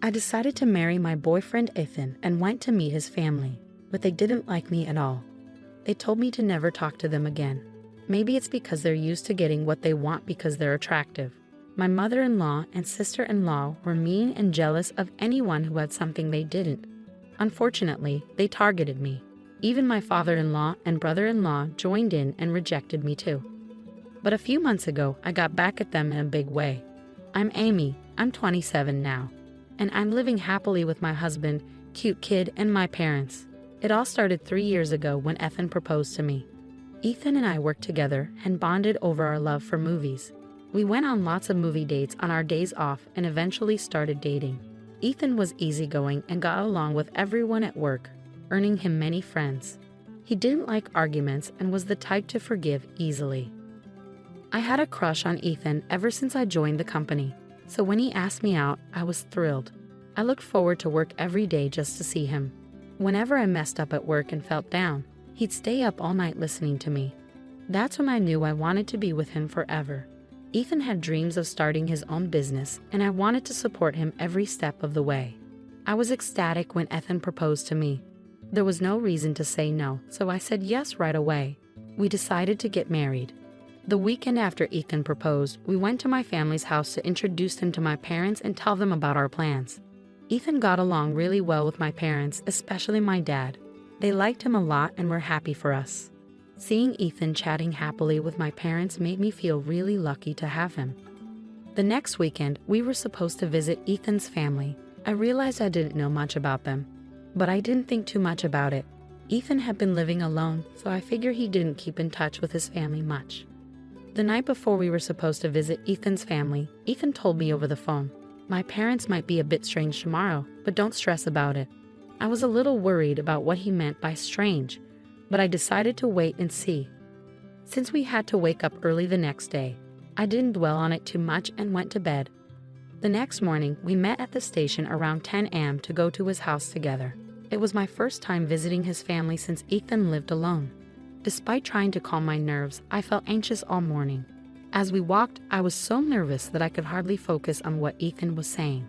I decided to marry my boyfriend Ethan and went to meet his family, but they didn't like me at all. They told me to never talk to them again. Maybe it's because they're used to getting what they want because they're attractive. My mother-in-law and sister-in-law were mean and jealous of anyone who had something they didn't. Unfortunately, they targeted me. Even my father-in-law and brother-in-law joined in and rejected me too. But a few months ago, I got back at them in a big way. I'm Amy, I'm 27 now, and I'm living happily with my husband, cute kid, and my parents. It all started 3 years ago when Ethan proposed to me. Ethan and I worked together and bonded over our love for movies. We went on lots of movie dates on our days off and eventually started dating. Ethan was easygoing and got along with everyone at work, earning him many friends. He didn't like arguments and was the type to forgive easily. I had a crush on Ethan ever since I joined the company, so when he asked me out, I was thrilled. I looked forward to work every day just to see him. Whenever I messed up at work and felt down, he'd stay up all night listening to me. That's when I knew I wanted to be with him forever. Ethan had dreams of starting his own business, and I wanted to support him every step of the way. I was ecstatic when Ethan proposed to me. There was no reason to say no, so I said yes right away. We decided to get married. The weekend after Ethan proposed, we went to my family's house to introduce him to my parents and tell them about our plans. Ethan got along really well with my parents, especially my dad. They liked him a lot and were happy for us. Seeing Ethan chatting happily with my parents made me feel really lucky to have him. The next weekend, we were supposed to visit Ethan's family. I realized I didn't know much about them, but I didn't think too much about it. Ethan had been living alone, so I figured he didn't keep in touch with his family much. The night before we were supposed to visit Ethan's family, Ethan told me over the phone, "My parents might be a bit strange tomorrow, but don't stress about it." I was a little worried about what he meant by strange, but I decided to wait and see. Since we had to wake up early the next day, I didn't dwell on it too much and went to bed. The next morning, we met at the station around 10 a.m. to go to his house together. It was my first time visiting his family since Ethan lived alone. Despite trying to calm my nerves, I felt anxious all morning. As we walked, I was so nervous that I could hardly focus on what Ethan was saying.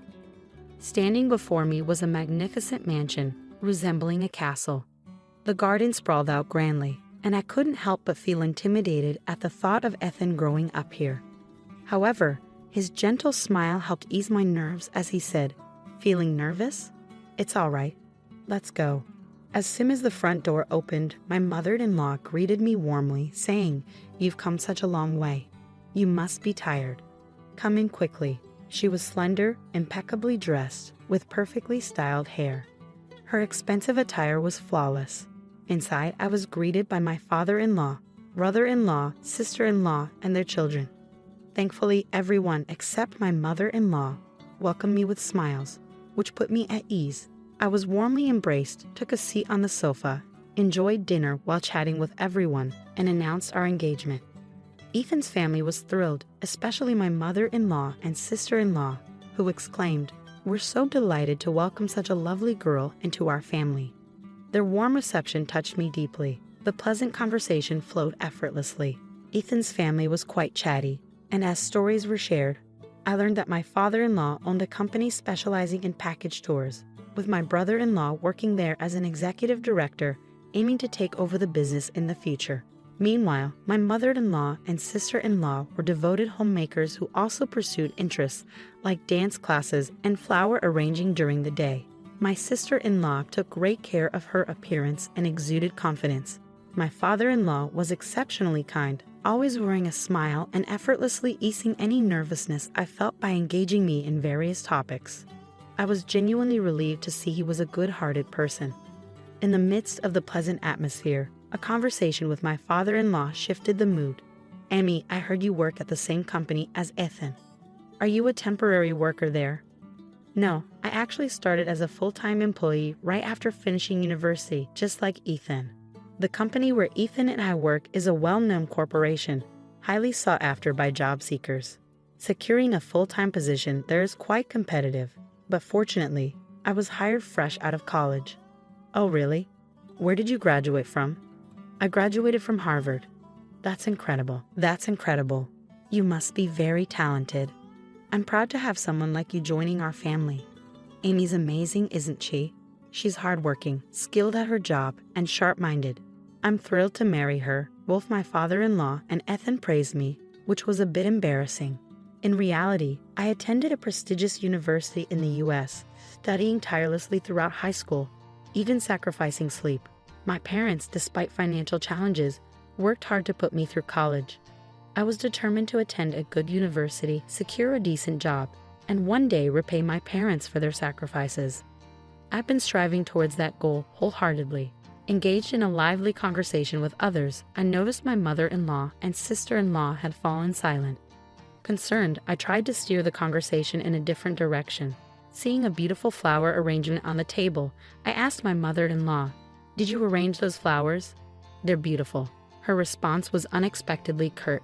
Standing before me was a magnificent mansion, resembling a castle. The garden sprawled out grandly, and I couldn't help but feel intimidated at the thought of Ethan growing up here. However, his gentle smile helped ease my nerves as he said, "Feeling nervous? It's all right. Let's go." As soon as the front door opened, my mother-in-law greeted me warmly, saying, "You've come such a long way. You must be tired. Come in quickly." She was slender, impeccably dressed, with perfectly styled hair. Her expensive attire was flawless. Inside, I was greeted by my father-in-law, brother-in-law, sister-in-law, and their children. Thankfully, everyone except my mother-in-law welcomed me with smiles, which put me at ease. I was warmly embraced, took a seat on the sofa, enjoyed dinner while chatting with everyone, and announced our engagement. Ethan's family was thrilled, especially my mother-in-law and sister-in-law, who exclaimed, "We're so delighted to welcome such a lovely girl into our family." Their warm reception touched me deeply. The pleasant conversation flowed effortlessly. Ethan's family was quite chatty, and as stories were shared, I learned that my father-in-law owned a company specializing in package tours, with my brother-in-law working there as an executive director, aiming to take over the business in the future. Meanwhile, my mother-in-law and sister-in-law were devoted homemakers who also pursued interests like dance classes and flower arranging during the day. My sister-in-law took great care of her appearance and exuded confidence. My father-in-law was exceptionally kind, always wearing a smile and effortlessly easing any nervousness I felt by engaging me in various topics. I was genuinely relieved to see he was a good-hearted person. In the midst of the pleasant atmosphere, a conversation with my father-in-law shifted the mood. "Amy, I heard you work at the same company as Ethan. Are you a temporary worker there?" "No, I actually started as a full-time employee right after finishing university, just like Ethan. The company where Ethan and I work is a well-known corporation, highly sought after by job seekers. Securing a full-time position there is quite competitive, but fortunately, I was hired fresh out of college." "Oh, really? Where did you graduate from?" "I graduated from Harvard." That's incredible. That's incredible. You must be very talented. I'm proud to have someone like you joining our family." Amy's amazing, isn't she? She's hardworking, skilled at her job, and sharp-minded. I'm thrilled to marry her. Both my father-in-law and Ethan praised me, which was a bit embarrassing. In reality, I attended a prestigious university in the US, studying tirelessly throughout high school, even sacrificing sleep. My parents, despite financial challenges, worked hard to put me through college. I was determined to attend a good university, secure a decent job, and one day repay my parents for their sacrifices. I've been striving towards that goal wholeheartedly. Engaged in a lively conversation with others, I noticed my mother-in-law and sister-in-law had fallen silent. Concerned, I tried to steer the conversation in a different direction. Seeing a beautiful flower arrangement on the table, I asked my mother-in-law, "Did you arrange those flowers?" "They're beautiful." Her response was unexpectedly curt.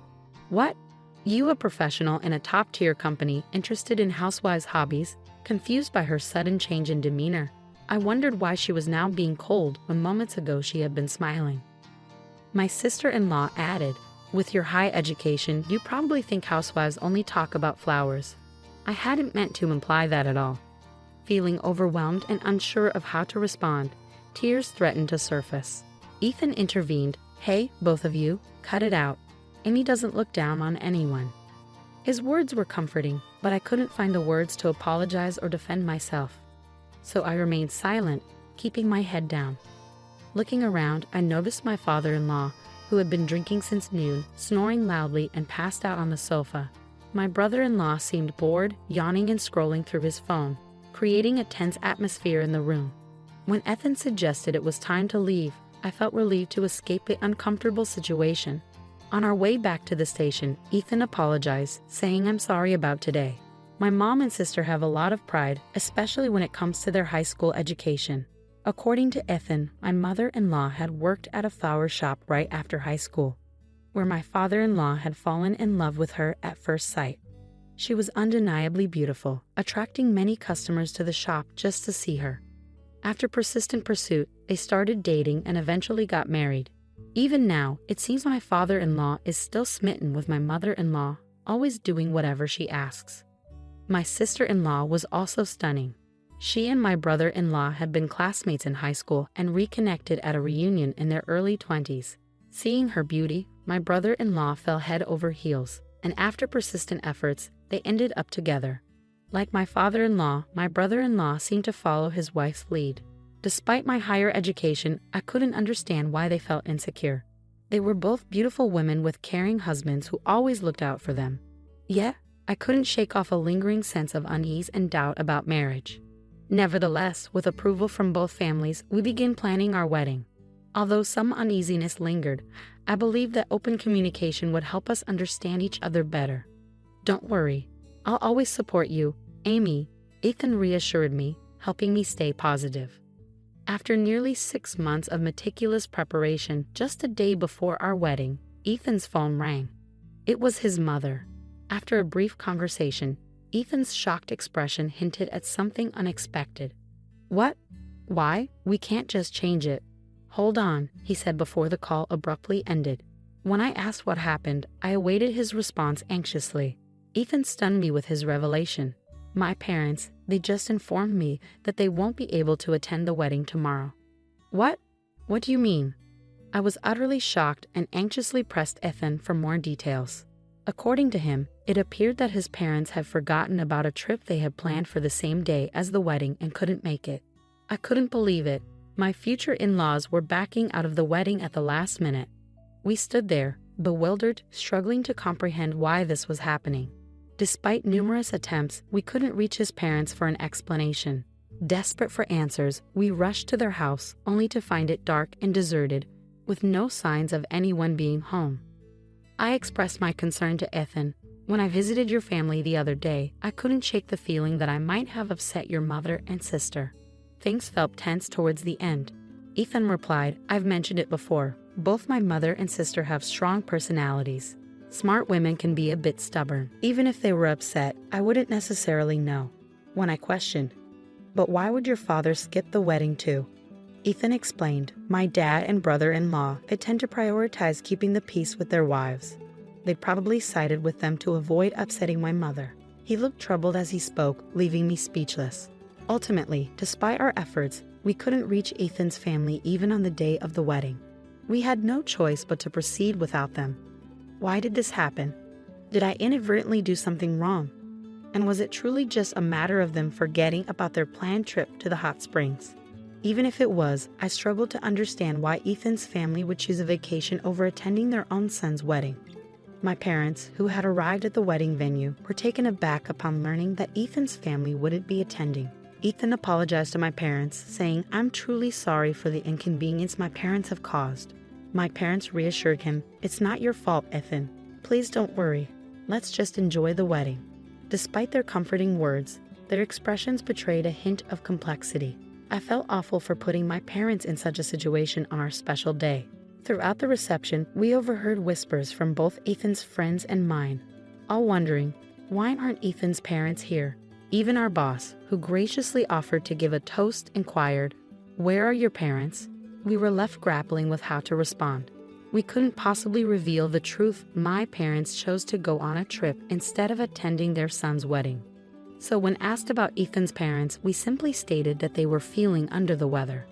"What? You, a professional in a top-tier company, interested in housewives' hobbies?" Confused by her sudden change in demeanor, I wondered why she was now being cold when moments ago she had been smiling. My sister-in-law added, "With your high education, you probably think housewives only talk about flowers." I hadn't meant to imply that at all. Feeling overwhelmed and unsure of how to respond, tears threatened to surface. Ethan intervened. "Hey, both of you, cut it out. Amy doesn't look down on anyone." His words were comforting, but I couldn't find the words to apologize or defend myself. So I remained silent, keeping my head down. Looking around, I noticed my father-in-law, who had been drinking since noon, snoring loudly and passed out on the sofa. My brother-in-law seemed bored, yawning and scrolling through his phone, creating a tense atmosphere in the room. When Ethan suggested it was time to leave, I felt relieved to escape the uncomfortable situation. On our way back to the station, Ethan apologized, saying, "I'm sorry about today. My mom and sister have a lot of pride, especially when it comes to their high school education." According to Ethan, my mother-in-law had worked at a flower shop right after high school, where my father-in-law had fallen in love with her at first sight. She was undeniably beautiful, attracting many customers to the shop just to see her. After persistent pursuit, they started dating and eventually got married. Even now, it seems my father-in-law is still smitten with my mother-in-law, always doing whatever she asks. My sister-in-law was also stunning. She and my brother-in-law had been classmates in high school and reconnected at a reunion in their early 20s. Seeing her beauty, my brother-in-law fell head over heels, and after persistent efforts, they ended up together. Like my father-in-law, my brother-in-law seemed to follow his wife's lead. Despite my higher education, I couldn't understand why they felt insecure. They were both beautiful women with caring husbands who always looked out for them. Yet, I couldn't shake off a lingering sense of unease and doubt about marriage. Nevertheless, with approval from both families, we began planning our wedding. Although some uneasiness lingered, I believed that open communication would help us understand each other better. "Don't worry, I'll always support you, Amy," Ethan reassured me, helping me stay positive. After nearly 6 months of meticulous preparation, just a day before our wedding, Ethan's phone rang. It was his mother. After a brief conversation, Ethan's shocked expression hinted at something unexpected. "What? Why? We can't just change it." "Hold on," he said before the call abruptly ended. When I asked what happened, I awaited his response anxiously. Ethan stunned me with his revelation. "My parents, they just informed me that they won't be able to attend the wedding tomorrow." "What? What do you mean?" I was utterly shocked and anxiously pressed Ethan for more details. According to him, it appeared that his parents had forgotten about a trip they had planned for the same day as the wedding and couldn't make it. I couldn't believe it. My future in-laws were backing out of the wedding at the last minute. We stood there, bewildered, struggling to comprehend why this was happening. Despite numerous attempts, we couldn't reach his parents for an explanation. Desperate for answers, we rushed to their house, only to find it dark and deserted, with no signs of anyone being home. I expressed my concern to Ethan. "When I visited your family the other day, I couldn't shake the feeling that I might have upset your mother and sister." Things felt tense towards the end. Ethan replied, "I've mentioned it before. Both my mother and sister have strong personalities. Smart women can be a bit stubborn. Even if they were upset, I wouldn't necessarily know." When I questioned, "But why would your father skip the wedding too?" Ethan explained, "My dad and brother-in-law, they tend to prioritize keeping the peace with their wives. They probably sided with them to avoid upsetting my mother." He looked troubled as he spoke, leaving me speechless. Ultimately, despite our efforts, we couldn't reach Ethan's family even on the day of the wedding. We had no choice but to proceed without them. Why did this happen? Did I inadvertently do something wrong? And was it truly just a matter of them forgetting about their planned trip to the hot springs? Even if it was, I struggled to understand why Ethan's family would choose a vacation over attending their own son's wedding. My parents, who had arrived at the wedding venue, were taken aback upon learning that Ethan's family wouldn't be attending. Ethan apologized to my parents, saying, "I'm truly sorry for the inconvenience my parents have caused." My parents reassured him, "It's not your fault, Ethan. Please don't worry. Let's just enjoy the wedding." Despite their comforting words, their expressions betrayed a hint of complexity. I felt awful for putting my parents in such a situation on our special day. Throughout the reception, we overheard whispers from both Ethan's friends and mine, all wondering, why aren't Ethan's parents here? Even our boss, who graciously offered to give a toast, inquired, "Where are your parents?" We were left grappling with how to respond. We couldn't possibly reveal the truth. My parents chose to go on a trip instead of attending their son's wedding. So when asked about Ethan's parents, we simply stated that they were feeling under the weather.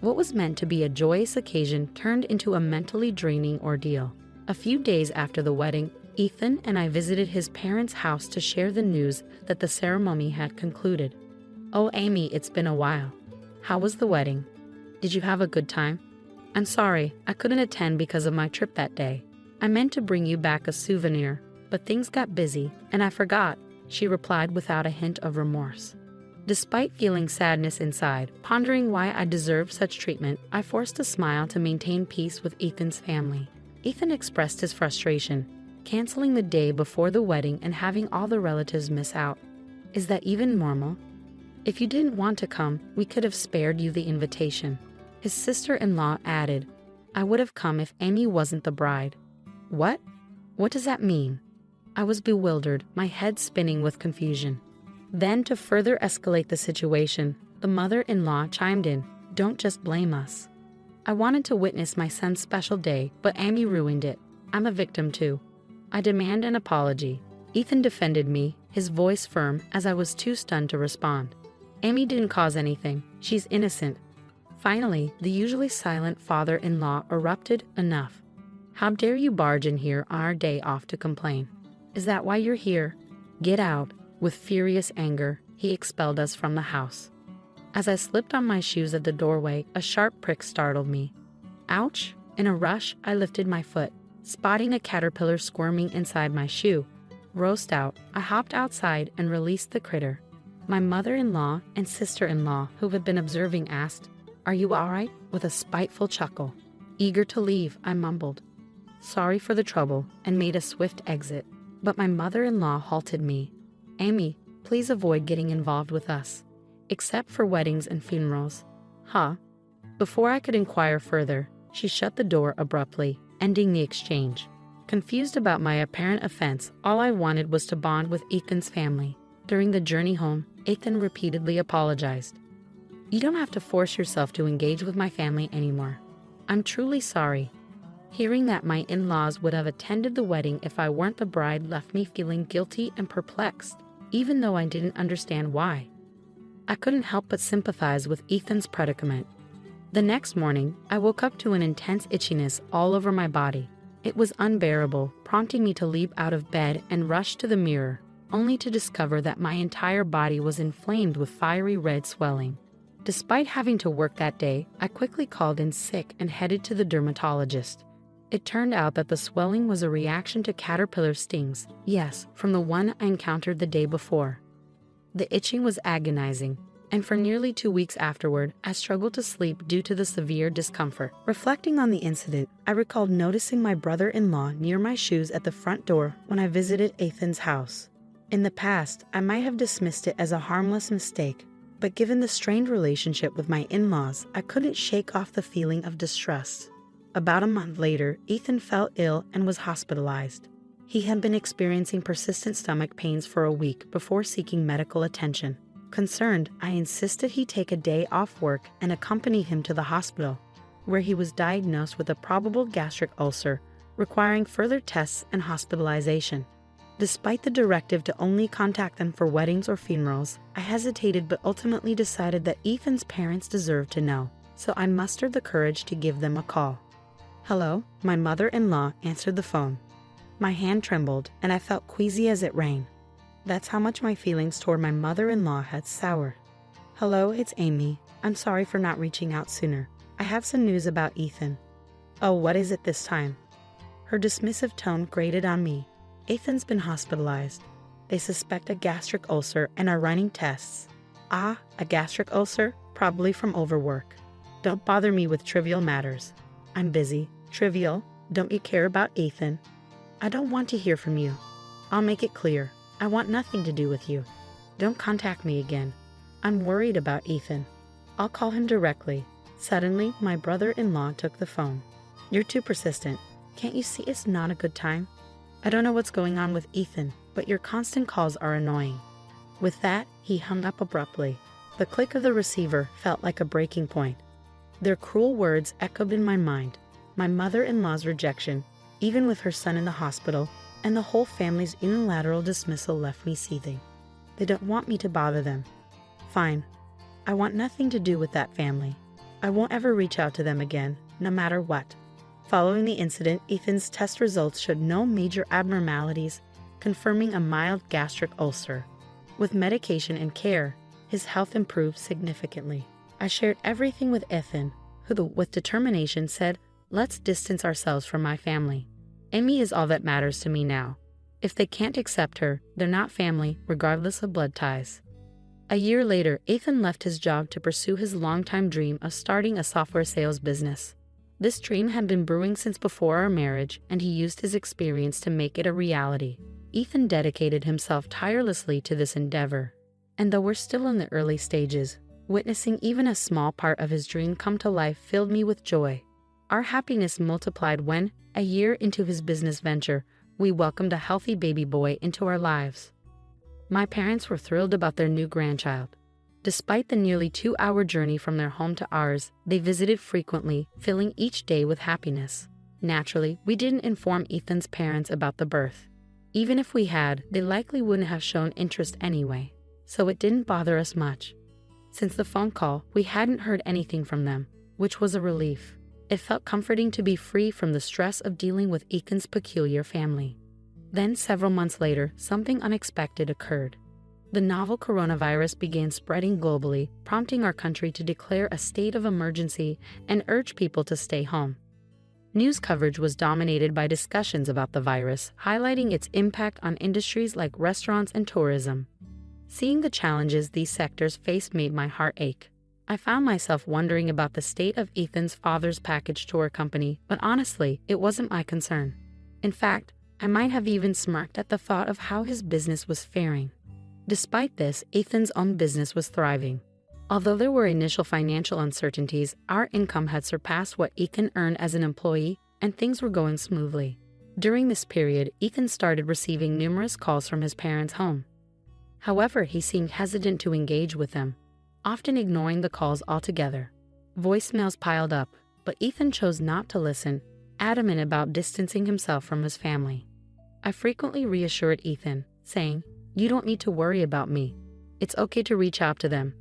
What was meant to be a joyous occasion turned into a mentally draining ordeal. A few days after the wedding, Ethan and I visited his parents' house to share the news that the ceremony had concluded. "Oh, Amy, it's been a while. How was the wedding? Did you have a good time?" "I'm sorry, I couldn't attend because of my trip that day. I meant to bring you back a souvenir, but things got busy, and I forgot," she replied without a hint of remorse. Despite feeling sadness inside, pondering why I deserved such treatment, I forced a smile to maintain peace with Ethan's family. Ethan expressed his frustration, canceling the day before the wedding and having all the relatives miss out. "Is that even normal? If you didn't want to come, we could have spared you the invitation." His sister-in-law added, "I would have come if Amy wasn't the bride." What? What does that mean? I was bewildered, my head spinning with confusion. Then, to further escalate the situation, the mother-in-law chimed in, "Don't just blame us. I wanted to witness my son's special day, but Amy ruined it. I'm a victim too. I demand an apology." Ethan defended me, his voice firm, as I was too stunned to respond. "Amy didn't cause anything. She's innocent." Finally, the usually silent father-in-law erupted, "Enough. How dare you barge in here on our day off to complain? Is that why you're here? Get out." With furious anger, he expelled us from the house. As I slipped on my shoes at the doorway, a sharp prick startled me. Ouch! In a rush, I lifted my foot, spotting a caterpillar squirming inside my shoe. Roast out, I hopped outside and released the critter. My mother-in-law and sister-in-law, who had been observing, asked, "Are you all right?" with a spiteful chuckle. Eager to leave, I mumbled, "Sorry for the trouble," and made a swift exit. But my mother-in-law halted me. "Amy, please avoid getting involved with us, except for weddings and funerals." Huh? Before I could inquire further, she shut the door abruptly, ending the exchange. Confused about my apparent offense, all I wanted was to bond with Ethan's family. During the journey home, Ethan repeatedly apologized. "You don't have to force yourself to engage with my family anymore. I'm truly sorry." Hearing that my in-laws would have attended the wedding if I weren't the bride left me feeling guilty and perplexed, even though I didn't understand why. I couldn't help but sympathize with Ethan's predicament. The next morning, I woke up to an intense itchiness all over my body. It was unbearable, prompting me to leap out of bed and rush to the mirror, only to discover that my entire body was inflamed with fiery red swelling. Despite having to work that day, I quickly called in sick and headed to the dermatologist. It turned out that the swelling was a reaction to caterpillar stings, yes, from the one I encountered the day before. The itching was agonizing, and for nearly 2 weeks afterward, I struggled to sleep due to the severe discomfort. Reflecting on the incident, I recalled noticing my brother-in-law near my shoes at the front door when I visited Ethan's house. In the past, I might have dismissed it as a harmless mistake, but given the strained relationship with my in-laws, I couldn't shake off the feeling of distrust. About a month later, Ethan fell ill and was hospitalized. He had been experiencing persistent stomach pains for a week before seeking medical attention. Concerned, I insisted he take a day off work and accompany him to the hospital, where he was diagnosed with a probable gastric ulcer, requiring further tests and hospitalization. Despite the directive to only contact them for weddings or funerals, I hesitated but ultimately decided that Ethan's parents deserved to know, so I mustered the courage to give them a call. "Hello," my mother-in-law answered the phone. My hand trembled, and I felt queasy as it rang. That's how much my feelings toward my mother-in-law had soured. "Hello, it's Amy. I'm sorry for not reaching out sooner. I have some news about Ethan." "Oh, what is it this time?" Her dismissive tone grated on me. "Ethan's been hospitalized. They suspect a gastric ulcer and are running tests." "Ah, a gastric ulcer? Probably from overwork. Don't bother me with trivial matters." "I'm busy." "Trivial? Don't you care about Ethan?" "I don't want to hear from you." "I'll make it clear. I want nothing to do with you. Don't contact me again. I'm worried about Ethan." "I'll call him directly." Suddenly, my brother-in-law took the phone. "You're too persistent. Can't you see it's not a good time? I don't know what's going on with Ethan, but your constant calls are annoying." With that, he hung up abruptly. The click of the receiver felt like a breaking point. Their cruel words echoed in my mind. My mother-in-law's rejection, even with her son in the hospital, and the whole family's unilateral dismissal left me seething. They don't want me to bother them. Fine. I want nothing to do with that family. I won't ever reach out to them again, no matter what. Following the incident, Ethan's test results showed no major abnormalities, confirming a mild gastric ulcer. With medication and care, his health improved significantly. I shared everything with Ethan, who with determination said, "Let's distance ourselves from my family. Amy is all that matters to me now. If they can't accept her, they're not family, regardless of blood ties." A year later, Ethan left his job to pursue his longtime dream of starting a software sales business. This dream had been brewing since before our marriage, and he used his experience to make it a reality. Ethan dedicated himself tirelessly to this endeavor. And though we're still in the early stages, witnessing even a small part of his dream come to life filled me with joy. Our happiness multiplied when, a year into his business venture, we welcomed a healthy baby boy into our lives. My parents were thrilled about their new grandchild. Despite the nearly 2-hour journey from their home to ours, they visited frequently, filling each day with happiness. Naturally, we didn't inform Ethan's parents about the birth. Even if we had, they likely wouldn't have shown interest anyway, so it didn't bother us much. Since the phone call, we hadn't heard anything from them, which was a relief. It felt comforting to be free from the stress of dealing with Ethan's peculiar family. Then, several months later, something unexpected occurred. The novel coronavirus began spreading globally, prompting our country to declare a state of emergency and urge people to stay home. News coverage was dominated by discussions about the virus, highlighting its impact on industries like restaurants and tourism. Seeing the challenges these sectors faced made my heart ache. I found myself wondering about the state of Ethan's father's package tour company, but honestly, it wasn't my concern. In fact, I might have even smirked at the thought of how his business was faring. Despite this, Ethan's own business was thriving. Although there were initial financial uncertainties, our income had surpassed what Ethan earned as an employee, and things were going smoothly. During this period, Ethan started receiving numerous calls from his parents' home. However, he seemed hesitant to engage with them, often ignoring the calls altogether. Voicemails piled up, but Ethan chose not to listen, adamant about distancing himself from his family. I frequently reassured Ethan, saying, "You don't need to worry about me. It's okay to reach out to them."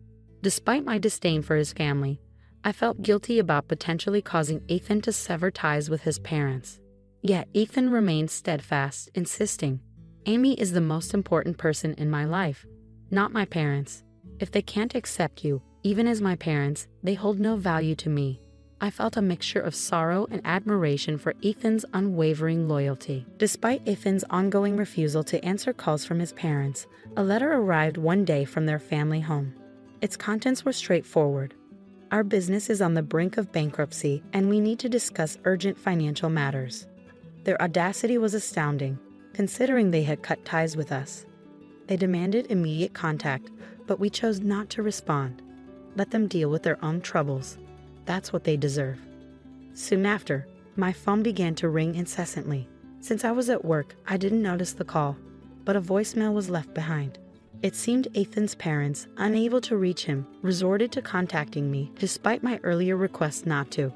Despite my disdain for his family, I felt guilty about potentially causing Ethan to sever ties with his parents. Yet Ethan remained steadfast, insisting, "Amy is the most important person in my life, not my parents. If they can't accept you, even as my parents, they hold no value to me." I felt a mixture of sorrow and admiration for Ethan's unwavering loyalty. Despite Ethan's ongoing refusal to answer calls from his parents, a letter arrived one day from their family home. Its contents were straightforward. "Our business is on the brink of bankruptcy, and we need to discuss urgent financial matters." Their audacity was astounding, considering they had cut ties with us. They demanded immediate contact, but we chose not to respond. Let them deal with their own troubles. That's what they deserve. Soon after, my phone began to ring incessantly. Since I was at work, I didn't notice the call, but a voicemail was left behind. It seemed Ethan's parents, unable to reach him, resorted to contacting me despite my earlier request not to.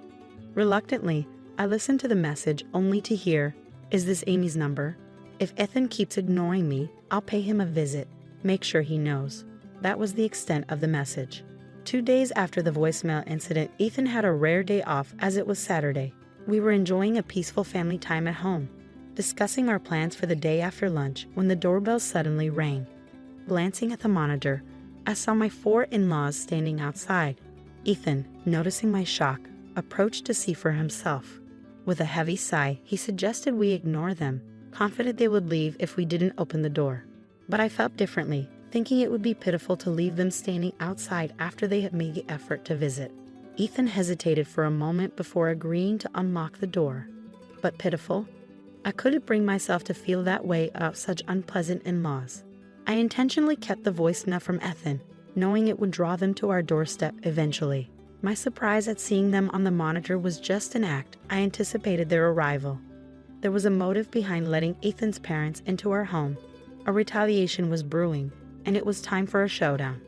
Reluctantly, I listened to the message only to hear, "Is this Amy's number?" If Ethan keeps ignoring me, I'll pay him a visit. Make sure he knows. That was the extent of the message. 2 days after the voicemail incident, Ethan had a rare day off as it was Saturday. We were enjoying a peaceful family time at home, discussing our plans for the day after lunch when the doorbell suddenly rang. Glancing at the monitor, I saw my 4 in-laws standing outside. Ethan, noticing my shock, approached to see for himself. With a heavy sigh, he suggested we ignore them, confident they would leave if we didn't open the door. But I felt differently, thinking it would be pitiful to leave them standing outside after they had made the effort to visit. Ethan hesitated for a moment before agreeing to unlock the door. But pitiful? I couldn't bring myself to feel that way about such unpleasant in-laws. I intentionally kept the voicemail from Ethan, knowing it would draw them to our doorstep eventually. My surprise at seeing them on the monitor was just an act. I anticipated their arrival. There was a motive behind letting Ethan's parents into our home. A retaliation was brewing, and it was time for a showdown.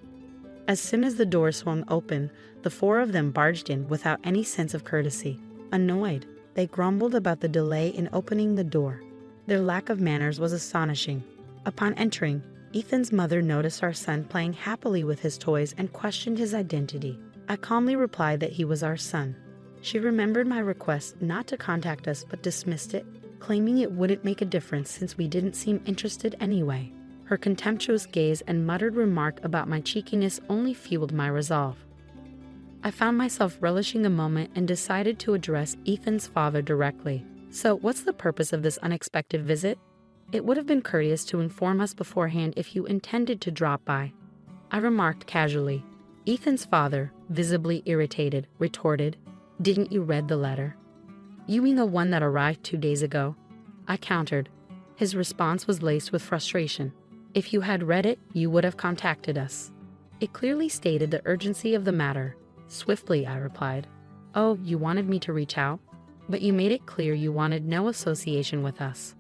As soon as the door swung open, the 4 of them barged in without any sense of courtesy. Annoyed, they grumbled about the delay in opening the door. Their lack of manners was astonishing. Upon entering, Ethan's mother noticed our son playing happily with his toys and questioned his identity. I calmly replied that he was our son. She remembered my request not to contact us but dismissed it, claiming it wouldn't make a difference since we didn't seem interested anyway. Her contemptuous gaze and muttered remark about my cheekiness only fueled my resolve. I found myself relishing the moment and decided to address Ethan's father directly. So, what's the purpose of this unexpected visit? It would have been courteous to inform us beforehand if you intended to drop by, I remarked casually. Ethan's father, visibly irritated, retorted, "Didn't you read the letter?" "You mean the one that arrived 2 days ago?" I countered. His response was laced with frustration. "If you had read it, you would have contacted us." It clearly stated the urgency of the matter. Swiftly, I replied. "Oh, you wanted me to reach out? But you made it clear you wanted no association with us."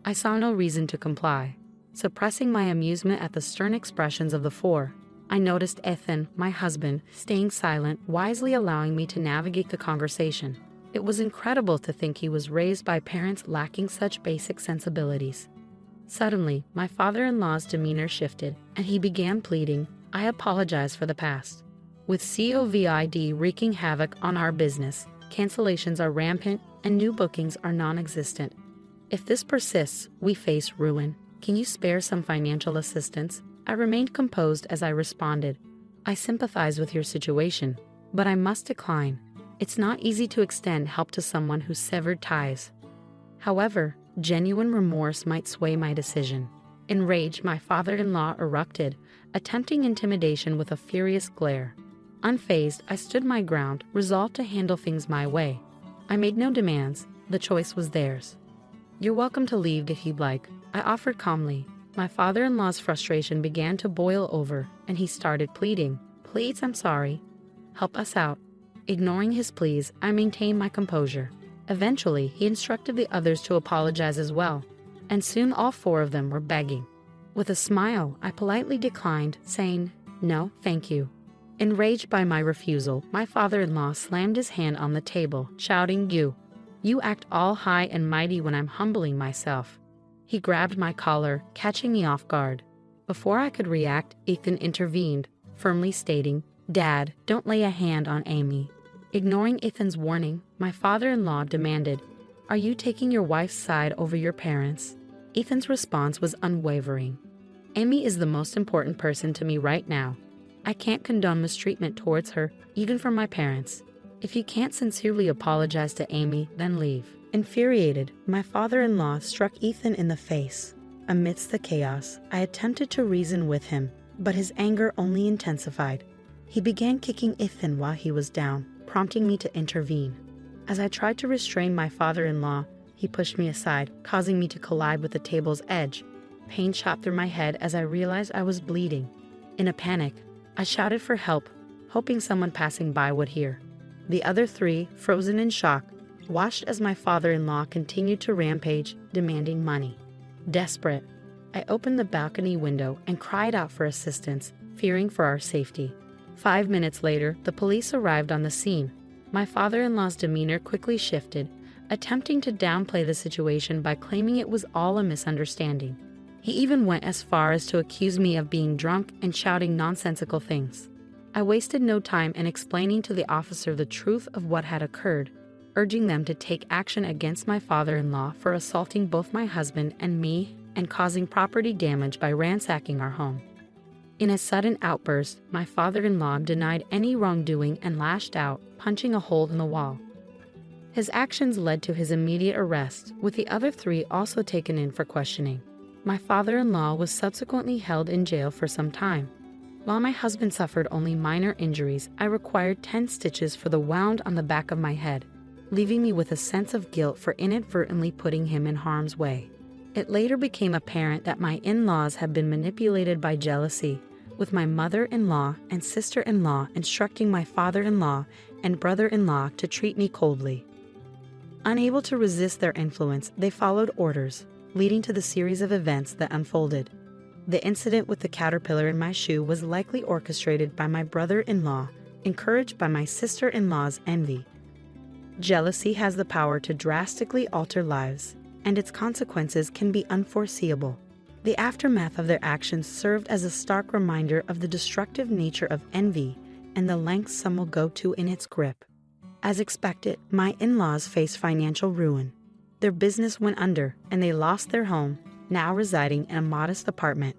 I saw no reason to comply. Suppressing my amusement at the stern expressions of the 4, I noticed Ethan, my husband, staying silent, wisely allowing me to navigate the conversation. It was incredible to think he was raised by parents lacking such basic sensibilities. Suddenly, my father-in-law's demeanor shifted, and he began pleading, "I apologize for the past. With COVID wreaking havoc on our business, cancellations are rampant, and new bookings are non-existent. If this persists, we face ruin. Can you spare some financial assistance?" I remained composed as I responded, "I sympathize with your situation, but I must decline. It's not easy to extend help to someone who's severed ties." However, genuine remorse might sway my decision. Enraged, my father-in-law erupted, attempting intimidation with a furious glare. Unfazed, I stood my ground, resolved to handle things my way. I made no demands. The choice was theirs. "You're welcome to leave if you'd like," I offered calmly. My father-in-law's frustration began to boil over, and he started pleading. "Please, I'm sorry. Help us out." Ignoring his pleas, I maintained my composure. Eventually, he instructed the others to apologize as well, and soon all 4 of them were begging. With a smile, I politely declined, saying, "No, thank you." Enraged by my refusal, my father-in-law slammed his hand on the table, shouting, You act all high and mighty when I'm humbling myself." He grabbed my collar, catching me off guard. Before I could react, Ethan intervened, firmly stating, "Dad, don't lay a hand on Amy." Ignoring Ethan's warning, my father-in-law demanded, "Are you taking your wife's side over your parents?" Ethan's response was unwavering. "Amy is the most important person to me right now. I can't condone mistreatment towards her, even from my parents. If you can't sincerely apologize to Amy, then leave." Infuriated, my father-in-law struck Ethan in the face. Amidst the chaos, I attempted to reason with him, but his anger only intensified. He began kicking Ethan while he was down, prompting me to intervene. As I tried to restrain my father-in-law, he pushed me aside, causing me to collide with the table's edge. Pain shot through my head as I realized I was bleeding. In a panic, I shouted for help, hoping someone passing by would hear. The other 3, frozen in shock, watched as my father-in-law continued to rampage, demanding money. Desperate, I opened the balcony window and cried out for assistance, fearing for our safety. 5 minutes later, the police arrived on the scene. My father-in-law's demeanor quickly shifted, attempting to downplay the situation by claiming it was all a misunderstanding. He even went as far as to accuse me of being drunk and shouting nonsensical things. I wasted no time in explaining to the officer the truth of what had occurred, urging them to take action against my father-in-law for assaulting both my husband and me and causing property damage by ransacking our home. In a sudden outburst, my father-in-law denied any wrongdoing and lashed out, punching a hole in the wall. His actions led to his immediate arrest, with the other 3 also taken in for questioning. My father-in-law was subsequently held in jail for some time. While my husband suffered only minor injuries, I required 10 stitches for the wound on the back of my head, leaving me with a sense of guilt for inadvertently putting him in harm's way. It later became apparent that my in-laws had been manipulated by jealousy, with my mother-in-law and sister-in-law instructing my father-in-law and brother-in-law to treat me coldly. Unable to resist their influence, they followed orders, leading to the series of events that unfolded. The incident with the caterpillar in my shoe was likely orchestrated by my brother-in-law, encouraged by my sister-in-law's envy. Jealousy has the power to drastically alter lives, and its consequences can be unforeseeable. The aftermath of their actions served as a stark reminder of the destructive nature of envy and the lengths some will go to in its grip. As expected, my in-laws faced financial ruin. Their business went under, and they lost their home, now residing in a modest apartment.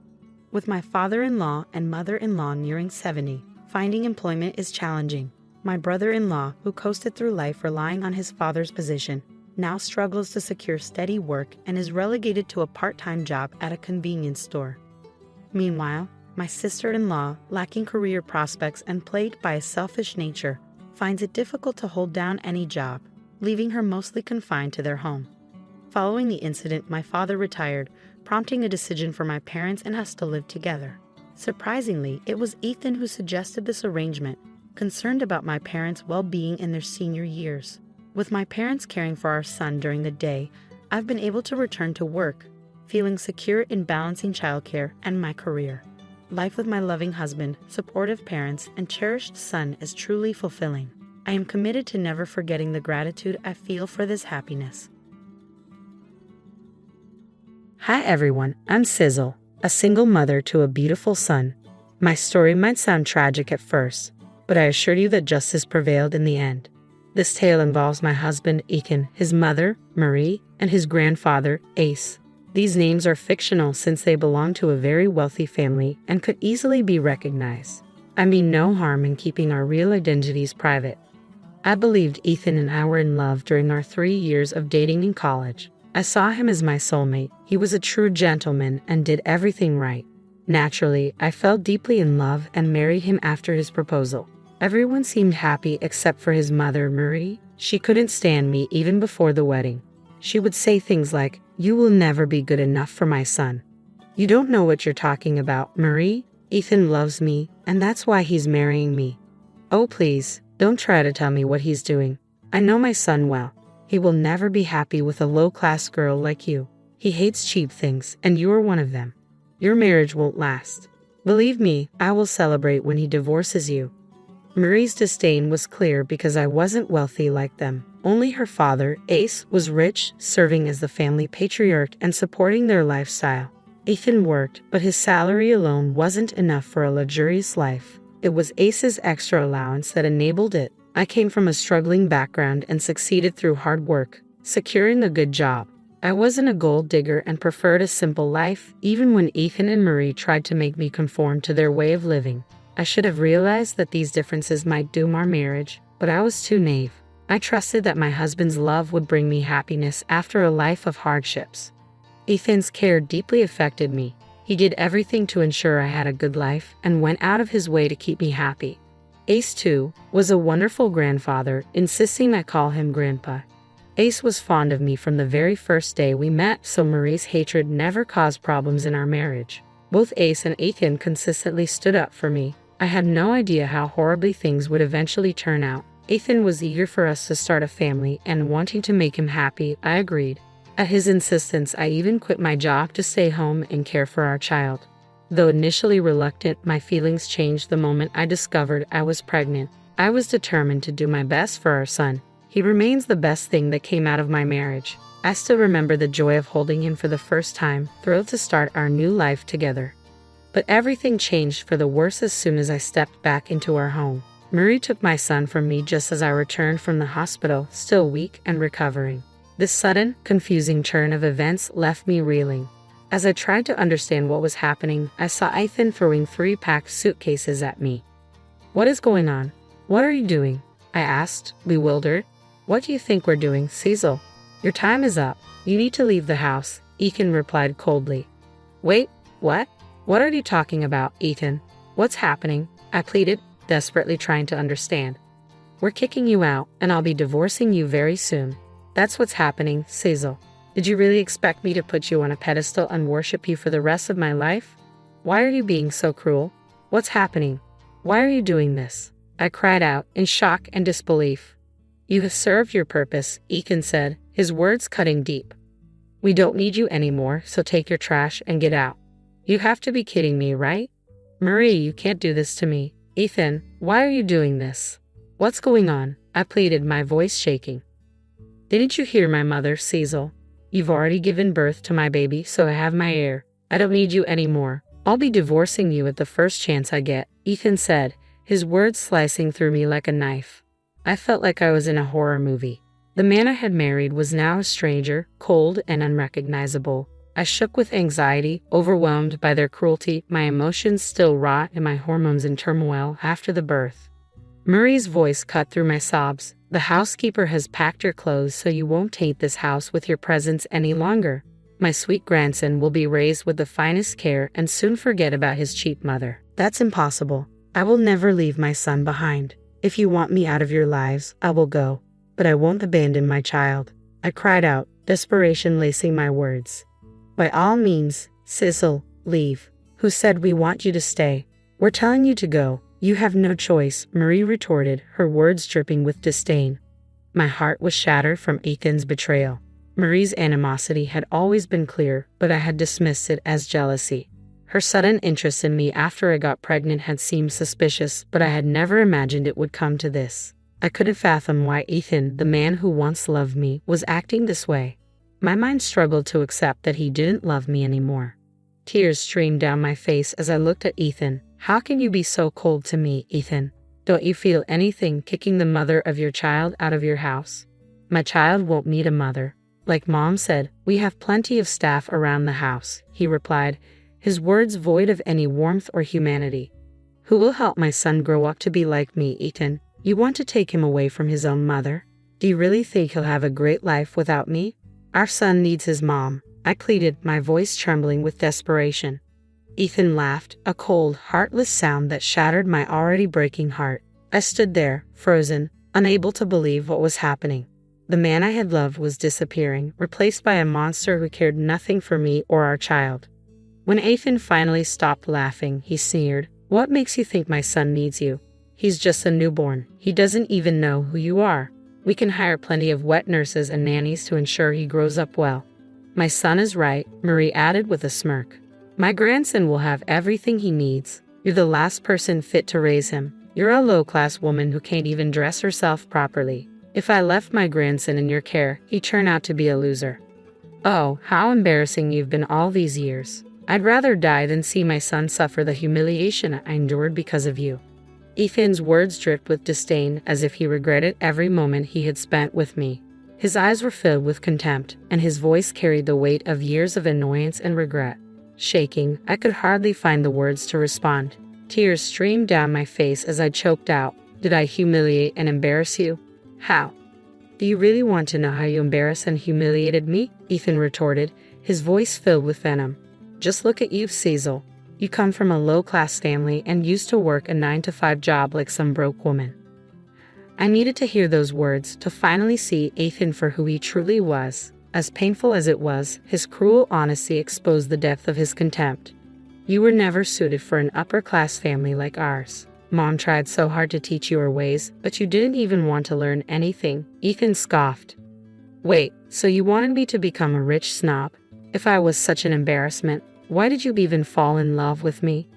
With my father-in-law and mother-in-law nearing 70, finding employment is challenging. My brother-in-law, who coasted through life relying on his father's position, now struggles to secure steady work and is relegated to a part-time job at a convenience store. Meanwhile, my sister-in-law, lacking career prospects and plagued by a selfish nature, finds it difficult to hold down any job, leaving her mostly confined to their home. Following the incident, my father retired, prompting a decision for my parents and us to live together. Surprisingly, it was Ethan who suggested this arrangement, concerned about my parents' well-being in their senior years. With my parents caring for our son during the day, I've been able to return to work, feeling secure in balancing childcare and my career. Life with my loving husband, supportive parents, and cherished son is truly fulfilling. I am committed to never forgetting the gratitude I feel for this happiness. Hi everyone, I'm Sizzle, a single mother to a beautiful son. My story might sound tragic at first, but I assure you that justice prevailed in the end. This tale involves my husband, Ethan, his mother, Marie, and his grandfather, Ace. These names are fictional since they belong to a very wealthy family and could easily be recognized. I mean no harm in keeping our real identities private. I believed Ethan and I were in love during our 3 years of dating in college. I saw him as my soulmate. He was a true gentleman and did everything right. Naturally, I fell deeply in love and married him after his proposal. Everyone seemed happy except for his mother, Marie. She couldn't stand me even before the wedding. She would say things like, "You will never be good enough for my son. You don't know what you're talking about, Marie. Ethan loves me, and that's why he's marrying me. Oh, please, don't try to tell me what he's doing. I know my son well. He will never be happy with a low-class girl like you. He hates cheap things, and you are one of them. Your marriage won't last. Believe me, I will celebrate when he divorces you." Marie's disdain was clear because I wasn't wealthy like them. Only her father, Ace, was rich, serving as the family patriarch and supporting their lifestyle. Ethan worked, but his salary alone wasn't enough for a luxurious life. It was Ace's extra allowance that enabled it. I came from a struggling background and succeeded through hard work, securing a good job. I wasn't a gold digger and preferred a simple life, even when Ethan and Marie tried to make me conform to their way of living. I should have realized that these differences might doom our marriage, but I was too naive. I trusted that my husband's love would bring me happiness after a life of hardships. Ethan's care deeply affected me. He did everything to ensure I had a good life and went out of his way to keep me happy. Ace, too, was a wonderful grandfather, insisting I call him Grandpa. Ace was fond of me from the very first day we met, so Marie's hatred never caused problems in our marriage. Both Ace and Ethan consistently stood up for me. I had no idea how horribly things would eventually turn out. Ethan was eager for us to start a family, and wanting to make him happy, I agreed. At his insistence, I even quit my job to stay home and care for our child. Though initially reluctant, my feelings changed the moment I discovered I was pregnant. I was determined to do my best for our son. He remains the best thing that came out of my marriage. I still remember the joy of holding him for the first time, thrilled to start our new life together. But everything changed for the worse as soon as I stepped back into our home. Marie took my son from me just as I returned from the hospital, still weak and recovering. This sudden, confusing turn of events left me reeling. As I tried to understand what was happening, I saw Ethan throwing 3 packed suitcases at me. "What is going on? What are you doing?" I asked, bewildered. "What do you think we're doing, Cecil? Your time is up. You need to leave the house," Ethan replied coldly. "Wait, what? What are you talking about, Ethan? What's happening?" I pleaded, desperately trying to understand. "We're kicking you out, and I'll be divorcing you very soon. That's what's happening, Cecil. Did you really expect me to put you on a pedestal and worship you for the rest of my life? Why are you being so cruel? What's happening? Why are you doing this?" I cried out in shock and disbelief. "You have served your purpose," Ethan said, his words cutting deep. "We don't need you anymore, so take your trash and get out." "You have to be kidding me, right? Marie, you can't do this to me." "Ethan, why are you doing this? What's going on?" I pleaded, my voice shaking. "Didn't you hear my mother, Cecil? You've already given birth to my baby, so I have my heir. I don't need you anymore. I'll be divorcing you at the first chance I get," Ethan said, his words slicing through me like a knife. I felt like I was in a horror movie. The man I had married was now a stranger, cold and unrecognizable. I shook with anxiety, overwhelmed by their cruelty, my emotions still raw and my hormones in turmoil after the birth. Marie's voice cut through my sobs. "The housekeeper has packed your clothes so you won't taint this house with your presence any longer. My sweet grandson will be raised with the finest care and soon forget about his cheap mother." "That's impossible. I will never leave my son behind. If you want me out of your lives, I will go, but I won't abandon my child," I cried out, desperation lacing my words. "By all means, Cecil, leave. Who said we want you to stay? We're telling you to go. You have no choice," Marie retorted, her words dripping with disdain. My heart was shattered from Ethan's betrayal. Marie's animosity had always been clear, but I had dismissed it as jealousy. Her sudden interest in me after I got pregnant had seemed suspicious, but I had never imagined it would come to this. I couldn't fathom why Ethan, the man who once loved me, was acting this way. My mind struggled to accept that he didn't love me anymore. Tears streamed down my face as I looked at Ethan. "How can you be so cold to me, Ethan? Don't you feel anything kicking the mother of your child out of your house?" "My child won't need a mother. Like Mom said, we have plenty of staff around the house," he replied, his words void of any warmth or humanity. "Who will help my son grow up to be like me, Ethan? You want to take him away from his own mother? Do you really think he'll have a great life without me? Our son needs his mom," I pleaded, my voice trembling with desperation. Ethan laughed, a cold, heartless sound that shattered my already breaking heart. I stood there, frozen, unable to believe what was happening. The man I had loved was disappearing, replaced by a monster who cared nothing for me or our child. When Ethan finally stopped laughing, he sneered, "What makes you think my son needs you? He's just a newborn. He doesn't even know who you are. We can hire plenty of wet nurses and nannies to ensure he grows up well." "My son is right," Marie added with a smirk. "My grandson will have everything he needs. You're the last person fit to raise him. You're a low-class woman who can't even dress herself properly. If I left my grandson in your care, he'd turn out to be a loser." "Oh, how embarrassing you've been all these years. I'd rather die than see my son suffer the humiliation I endured because of you." Ethan's words dripped with disdain, as if he regretted every moment he had spent with me. His eyes were filled with contempt, and his voice carried the weight of years of annoyance and regret. Shaking, I could hardly find the words to respond. Tears streamed down my face as I choked out, "Did I humiliate and embarrass you? How?" "Do you really want to know how you embarrassed and humiliated me?" Ethan retorted, his voice filled with venom. "Just look at you, Cecil. You come from a low-class family and used to work a 9-to-5 job like some broke woman." I needed to hear those words to finally see Ethan for who he truly was. As painful as it was, his cruel honesty exposed the depth of his contempt. "You were never suited for an upper-class family like ours. Mom tried so hard to teach you her ways, but you didn't even want to learn anything," Ethan scoffed. "Wait, so you wanted me to become a rich snob? If I was such an embarrassment, why did you even fall in love with me?"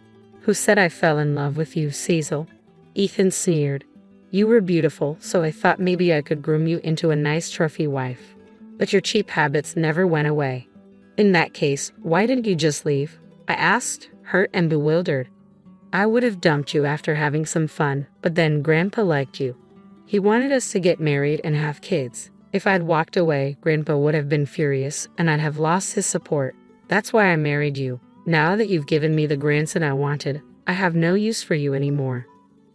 "Who said I fell in love with you, Cecil?" Ethan sneered. You were beautiful, so I thought maybe I could groom you into a nice trophy wife. But your cheap habits never went away. In that case, why didn't you just leave? I asked, hurt and bewildered. I would have dumped you after having some fun, but then Grandpa liked you. He wanted us to get married and have kids. If I'd walked away, Grandpa would have been furious, and I'd have lost his support. That's why I married you. Now that you've given me the grandson I wanted, I have no use for you anymore.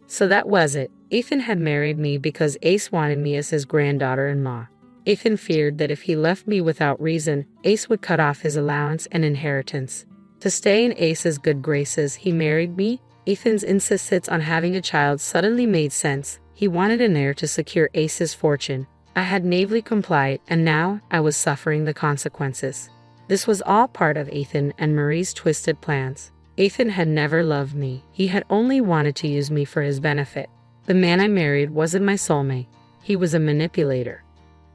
So that was it. Ethan had married me because Ace wanted me as his granddaughter-in-law. Ethan feared that if he left me without reason, Ace would cut off his allowance and inheritance. To stay in Ace's good graces, he married me. Ethan's insistence on having a child suddenly made sense. He wanted an heir to secure Ace's fortune. I had naively complied, and now I was suffering the consequences. This was all part of Ethan and Marie's twisted plans. Ethan had never loved me. He had only wanted to use me for his benefit. The man I married wasn't my soulmate. He was a manipulator.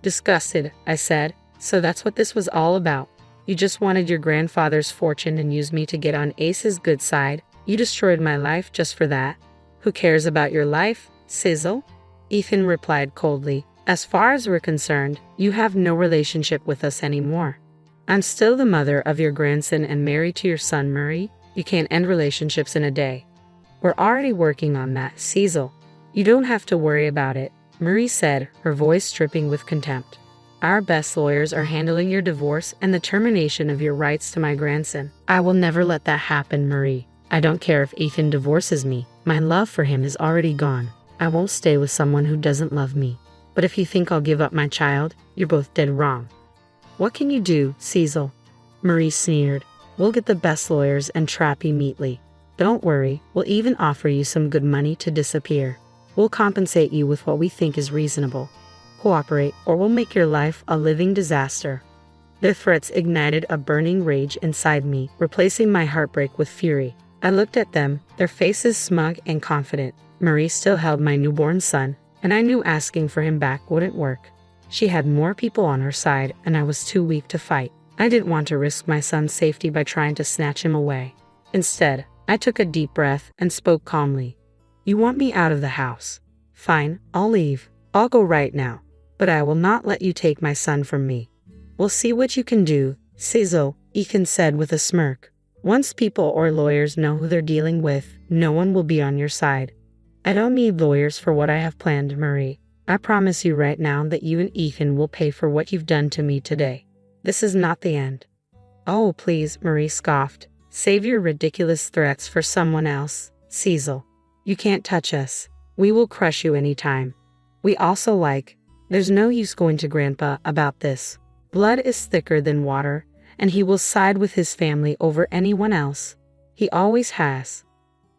Disgusted, I said, so that's what this was all about. You just wanted your grandfather's fortune and used me to get on Ace's good side. You destroyed my life just for that. Who cares about your life, Sizzle? Ethan replied coldly. As far as we're concerned, you have no relationship with us anymore. I'm still the mother of your grandson and married to your son, Murray. You can't end relationships in a day. We're already working on that, Sizzle. You don't have to worry about it, Marie said, her voice dripping with contempt. Our best lawyers are handling your divorce and the termination of your rights to my grandson. I will never let that happen, Marie. I don't care if Ethan divorces me. My love for him is already gone. I won't stay with someone who doesn't love me. But if you think I'll give up my child, you're both dead wrong. What can you do, Cecil? Marie sneered. We'll get the best lawyers and trap you neatly. Don't worry, we'll even offer you some good money to disappear. We'll compensate you with what we think is reasonable. Cooperate, or we'll make your life a living disaster. Their threats ignited a burning rage inside me, replacing my heartbreak with fury. I looked at them, their faces smug and confident. Marie still held my newborn son, and I knew asking for him back wouldn't work. She had more people on her side, and I was too weak to fight. I didn't want to risk my son's safety by trying to snatch him away. Instead, I took a deep breath and spoke calmly. You want me out of the house? Fine, I'll leave. I'll go right now. But I will not let you take my son from me. We'll see what you can do, Sizzle, Ethan said with a smirk. Once people or lawyers know who they're dealing with, no one will be on your side. I don't need lawyers for what I have planned, Marie. I promise you right now that you and Ethan will pay for what you've done to me today. This is not the end. Oh, please, Marie scoffed. Save your ridiculous threats for someone else, Cecil. You can't touch us. We will crush you anytime. We also There's no use going to Grandpa about this. Blood is thicker than water, and he will side with his family over anyone else. He always has.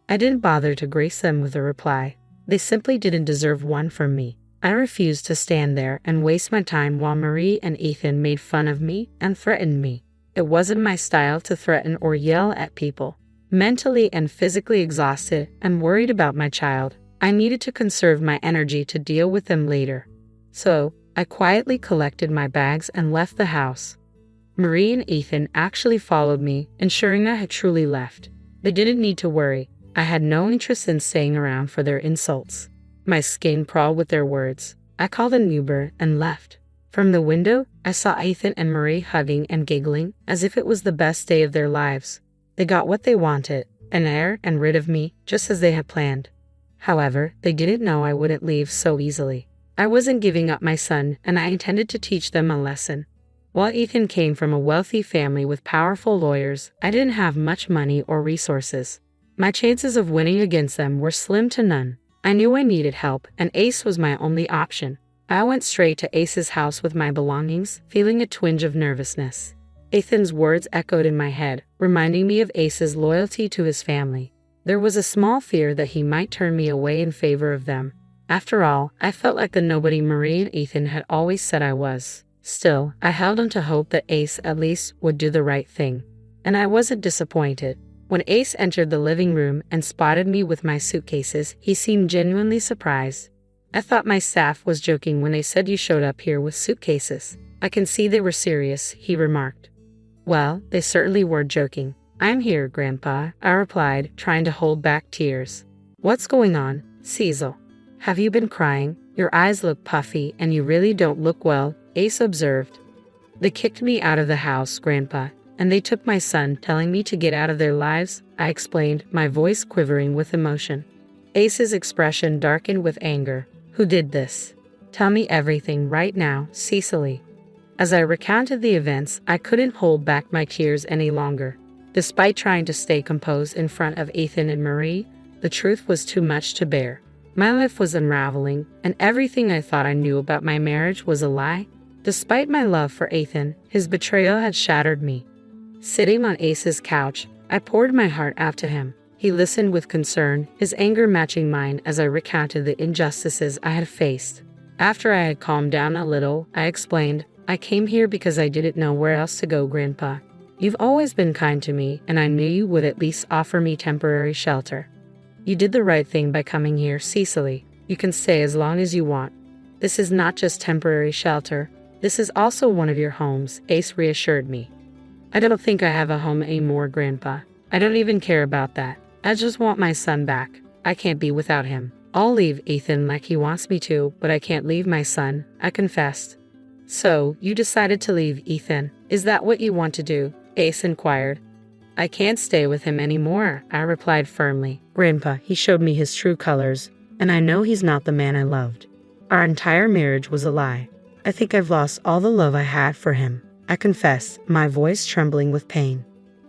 I didn't bother to grace them with a reply. They simply didn't deserve one from me. I refused to stand there and waste my time while Marie and Ethan made fun of me and threatened me. It wasn't my style to threaten or yell at people. Mentally and physically exhausted and worried about my child, I needed to conserve my energy to deal with them later. So, I quietly collected my bags and left the house. Marie and Ethan actually followed me, ensuring I had truly left. They didn't need to worry. I had no interest in staying around for their insults. My skin crawled with their words. I called an Uber and left. From the window, I saw Ethan and Marie hugging and giggling as if it was the best day of their lives. They got what they wanted, an heir and rid of me, just as they had planned. However, they didn't know I wouldn't leave so easily. I wasn't giving up my son, and I intended to teach them a lesson. While Ethan came from a wealthy family with powerful lawyers, I didn't have much money or resources. My chances of winning against them were slim to none. I knew I needed help, and Ace was my only option. I went straight to Ace's house with my belongings, feeling a twinge of nervousness. Ethan's words echoed in my head, reminding me of Ace's loyalty to his family. There was a small fear that he might turn me away in favor of them. After all, I felt like the nobody Marie and Ethan had always said I was. Still, I held on to hope that Ace at least would do the right thing. And I wasn't disappointed. When Ace entered the living room and spotted me with my suitcases, he seemed genuinely surprised. I thought my staff was joking when they said you showed up here with suitcases. I can see they were serious, he remarked. Well, they certainly were joking. I'm here, Grandpa, I replied, trying to hold back tears. What's going on, Cecil? Have you been crying? Your eyes look puffy and you really don't look well, Ace observed. They kicked me out of the house, Grandpa, and they took my son, telling me to get out of their lives, I explained, my voice quivering with emotion. Ace's expression darkened with anger. Who did this? Tell me everything right now, Cecily. As I recounted the events, I couldn't hold back my tears any longer. Despite trying to stay composed in front of Ethan and Marie, the truth was too much to bear. My life was unraveling, and everything I thought I knew about my marriage was a lie. Despite my love for Ethan, his betrayal had shattered me. Sitting on Ace's couch, I poured my heart out to him. He listened with concern, his anger matching mine as I recounted the injustices I had faced. After I had calmed down a little, I explained, I came here because I didn't know where else to go, Grandpa. You've always been kind to me, and I knew you would at least offer me temporary shelter. You did the right thing by coming here, Cecily. You can stay as long as you want. This is not just temporary shelter. This is also one of your homes, Ace reassured me. I don't think I have a home anymore, Grandpa. I don't even care about that. I just want my son back. I can't be without him. I'll leave Ethan like he wants me to, but I can't leave my son, I confessed. So, you decided to leave Ethan. Is that what you want to do? Ace inquired. I can't stay with him anymore, I replied firmly. Grandpa, he showed me his true colors, and I know he's not the man I loved. Our entire marriage was a lie. I think I've lost all the love I had for him, I confessed, my voice trembling with pain.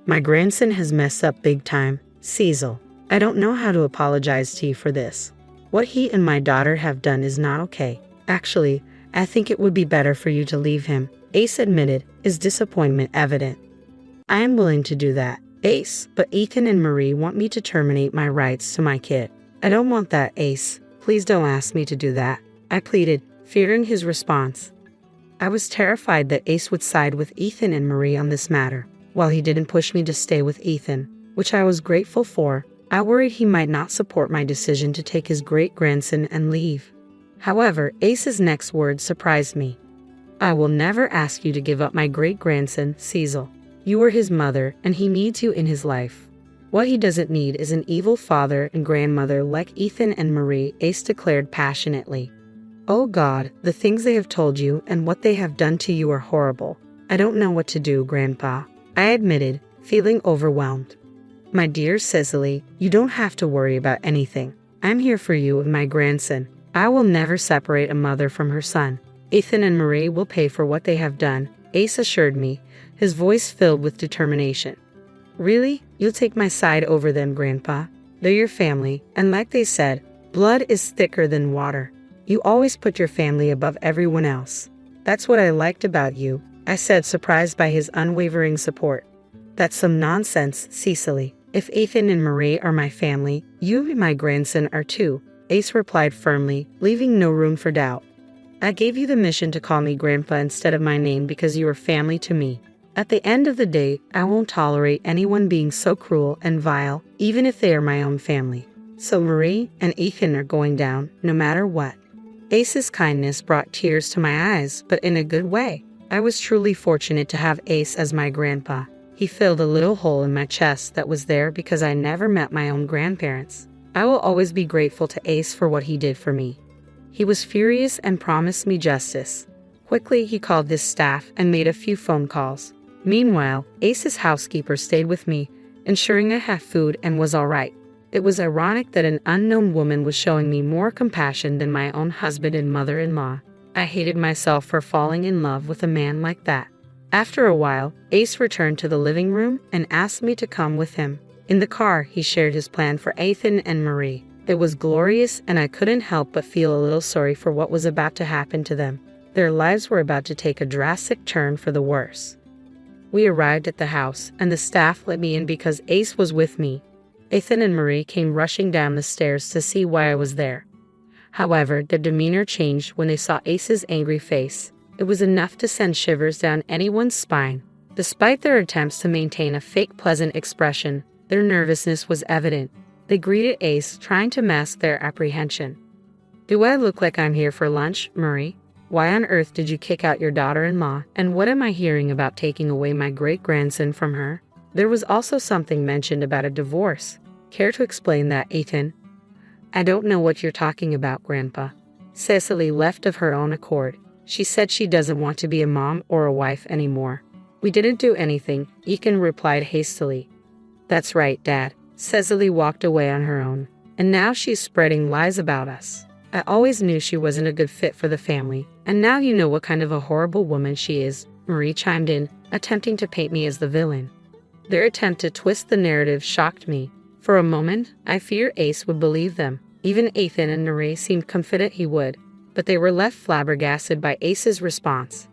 My grandson has messed up big time, Cecil. I don't know how to apologize to you for this. What he and my daughter have done is not okay. Actually, I think it would be better for you to leave him, Ace admitted, his disappointment evident. I am willing to do that, Ace, but Ethan and Marie want me to terminate my rights to my kid. I don't want that, Ace. Please don't ask me to do that, I pleaded, fearing his response. I was terrified that Ace would side with Ethan and Marie on this matter. While he didn't push me to stay with Ethan, which I was grateful for, I worried he might not support my decision to take his great-grandson and leave. However, Ace's next words surprised me. I will never ask you to give up my great-grandson, Cecil. You are his mother, and he needs you in his life. What he doesn't need is an evil father and grandmother like Ethan and Marie, Ace declared passionately. Oh God, the things they have told you and what they have done to you are horrible. I don't know what to do, Grandpa, I admitted, feeling overwhelmed. My dear Cecily, you don't have to worry about anything. I'm here for you and my grandson. I will never separate a mother from her son. Ethan and Marie will pay for what they have done, Ace assured me, his voice filled with determination. Really? You'll take my side over them, Grandpa? They're your family, and like they said, blood is thicker than water. You always put your family above everyone else. That's what I liked about you, I said, surprised by his unwavering support. That's some nonsense, Cecily. If Ethan and Marie are my family, you and my grandson are too, Ace replied firmly, leaving no room for doubt. I gave you the mission to call me Grandpa instead of my name because you are family to me. At the end of the day, I won't tolerate anyone being so cruel and vile, even if they are my own family. So Marie and Ethan are going down, no matter what. Ace's kindness brought tears to my eyes, but in a good way. I was truly fortunate to have Ace as my grandpa. He filled a little hole in my chest that was there because I never met my own grandparents. I will always be grateful to Ace for what he did for me. He was furious and promised me justice. Quickly, he called his staff and made a few phone calls. Meanwhile, Ace's housekeeper stayed with me, ensuring I had food and was all right. It was ironic that an unknown woman was showing me more compassion than my own husband and mother-in-law. I hated myself for falling in love with a man like that. After a while, Ace returned to the living room and asked me to come with him. In the car, he shared his plan for Ethan and Marie. It was glorious, and I couldn't help but feel a little sorry for what was about to happen to them. Their lives were about to take a drastic turn for the worse. We arrived at the house, and the staff let me in because Ace was with me. Ethan and Marie came rushing down the stairs to see why I was there. However, their demeanor changed when they saw Ace's angry face. It was enough to send shivers down anyone's spine. Despite their attempts to maintain a fake pleasant expression, their nervousness was evident. They greeted Ace, trying to mask their apprehension. Do I look like I'm here for lunch, Marie? Why on earth did you kick out your daughter-in-law, and what am I hearing about taking away my great-grandson from her? There was also something mentioned about a divorce. Care to explain that, Ethan? I don't know what you're talking about, Grandpa. Cecily left of her own accord. She said she doesn't want to be a mom or a wife anymore. We didn't do anything, Ethan replied hastily. That's right, Dad. Cecily walked away on her own, and now she's spreading lies about us. I always knew she wasn't a good fit for the family, and now you know what kind of a horrible woman she is, Marie chimed in, attempting to paint me as the villain. Their attempt to twist the narrative shocked me. For a moment, I feared Ace would believe them. Even Ethan and Marie seemed confident he would, but they were left flabbergasted by Ace's response.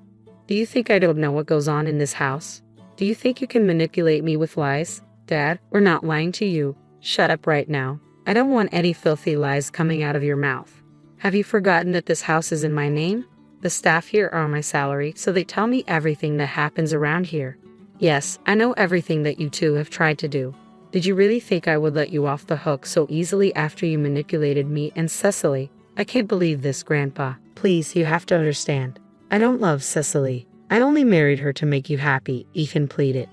Do you think I don't know what goes on in this house? Do you think you can manipulate me with lies? Dad, we're not lying to you. Shut up right now. I don't want any filthy lies coming out of your mouth. Have you forgotten that this house is in my name? The staff here are on my salary, so they tell me everything that happens around here. Yes, I know everything that you two have tried to do. Did you really think I would let you off the hook so easily after you manipulated me and Cecily? I can't believe this, Grandpa. Please, you have to understand. I don't love Cecily. I only married her to make you happy, Ethan pleaded.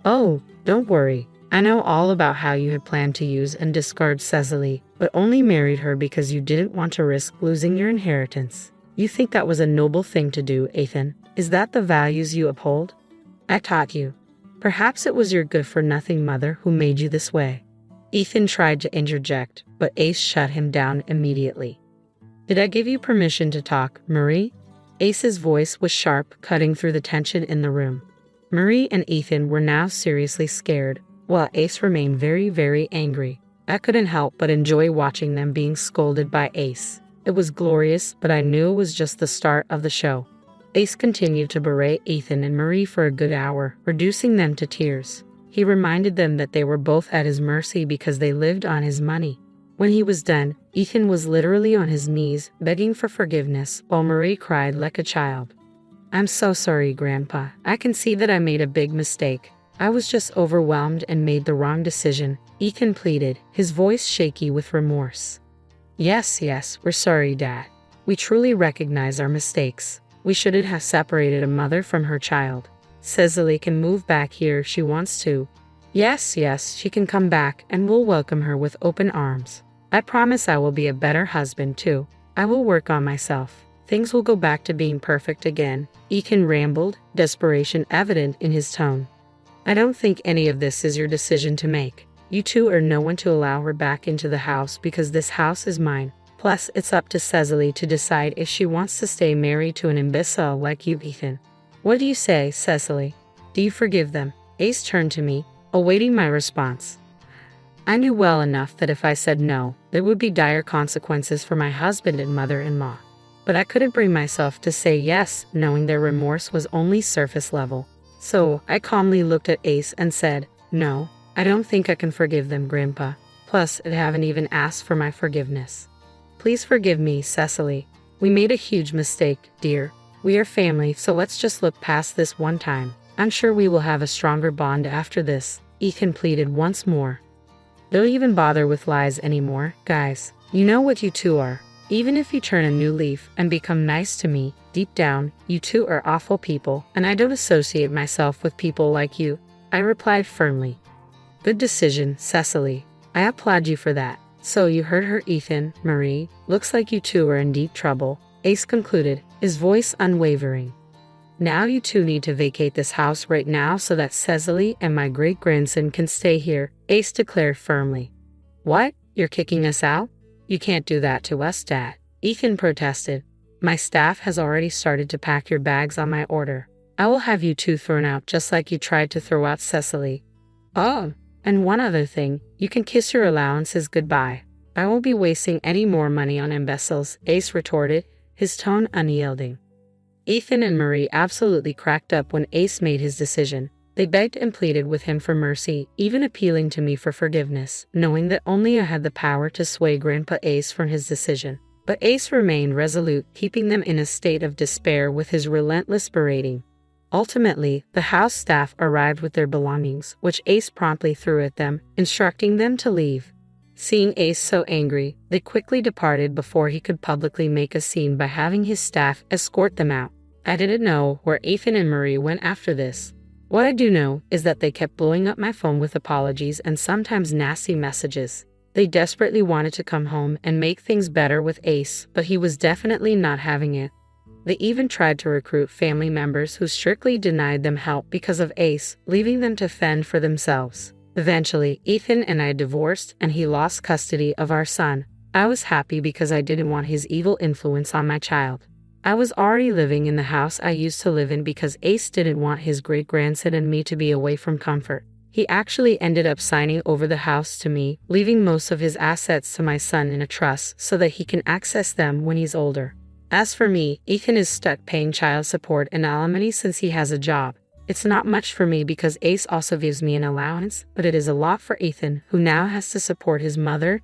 Oh, don't worry. I know all about how you had planned to use and discard Cecily, but only married her because you didn't want to risk losing your inheritance. You think that was a noble thing to do, Ethan? Is that the values you uphold? I taught you. Perhaps it was your good-for-nothing mother who made you this way. Ethan tried to interject, but Ace shut him down immediately. Did I give you permission to talk, Marie? Ace's voice was sharp, cutting through the tension in the room. Marie and Ethan were now seriously scared, while Ace remained very, very angry. I couldn't help but enjoy watching them being scolded by Ace. It was glorious, but I knew it was just the start of the show. Ace continued to berate Ethan and Marie for a good hour, reducing them to tears. He reminded them that they were both at his mercy because they lived on his money. When he was done, Ethan was literally on his knees, begging for forgiveness, while Marie cried like a child. I'm so sorry, Grandpa. I can see that I made a big mistake. I was just overwhelmed and made the wrong decision, Ethan pleaded, his voice shaky with remorse. Yes, we're sorry, Dad. We truly recognize our mistakes. We shouldn't have separated a mother from her child. Cecily can move back here if she wants to. Yes, she can come back, and we'll welcome her with open arms. I promise I will be a better husband, too. I will work on myself. Things will go back to being perfect again, Ethan rambled, desperation evident in his tone. I don't think any of this is your decision to make. You two are no one to allow her back into the house because this house is mine. Plus, it's up to Cecily to decide if she wants to stay married to an imbecile like you, Ethan. What do you say, Cecily? Do you forgive them? Ace turned to me, awaiting my response. I knew well enough that if I said no, there would be dire consequences for my husband and mother-in-law. But I couldn't bring myself to say yes, knowing their remorse was only surface level. So, I calmly looked at Ace and said, No, I don't think I can forgive them, Grandpa. Plus, I haven't even asked for my forgiveness. Please forgive me, Cecily. We made a huge mistake, dear. We are family, so let's just look past this one time. I'm sure we will have a stronger bond after this, Ethan pleaded once more. Don't even bother with lies anymore, guys. You know what you two are. Even if you turn a new leaf and become nice to me, deep down, you two are awful people, and I don't associate myself with people like you, I replied firmly. Good decision, Cecily. I applaud you for that. So you heard her, Ethan, Marie. Looks like you two are in deep trouble, Ace concluded, his voice unwavering. Now you two need to vacate this house right now so that Cecily and my great-grandson can stay here, Ace declared firmly. What? You're kicking us out? You can't do that to us, Dad, Ethan protested. My staff has already started to pack your bags on my order. I will have you two thrown out just like you tried to throw out Cecily. Oh, and one other thing, you can kiss your allowances goodbye. I won't be wasting any more money on imbeciles, Ace retorted, his tone unyielding. Ethan and Marie absolutely cracked up when Ace made his decision. They begged and pleaded with him for mercy, even appealing to me for forgiveness, knowing that only I had the power to sway Grandpa Ace from his decision. But Ace remained resolute, keeping them in a state of despair with his relentless berating. Ultimately, the house staff arrived with their belongings, which Ace promptly threw at them, instructing them to leave. Seeing Ace so angry, they quickly departed before he could publicly make a scene by having his staff escort them out. I didn't know where Ethan and Marie went after this. What I do know is that they kept blowing up my phone with apologies and sometimes nasty messages. They desperately wanted to come home and make things better with Ace, but he was definitely not having it. They even tried to recruit family members who strictly denied them help because of Ace, leaving them to fend for themselves. Eventually, Ethan and I divorced and he lost custody of our son. I was happy because I didn't want his evil influence on my child. I was already living in the house I used to live in because Ace didn't want his great-grandson and me to be away from comfort. He actually ended up signing over the house to me, leaving most of his assets to my son in a trust so that he can access them when he's older. As for me, Ethan is stuck paying child support and alimony since he has a job. It's not much for me because Ace also gives me an allowance, but it is a lot for Ethan, who now has to support his mother,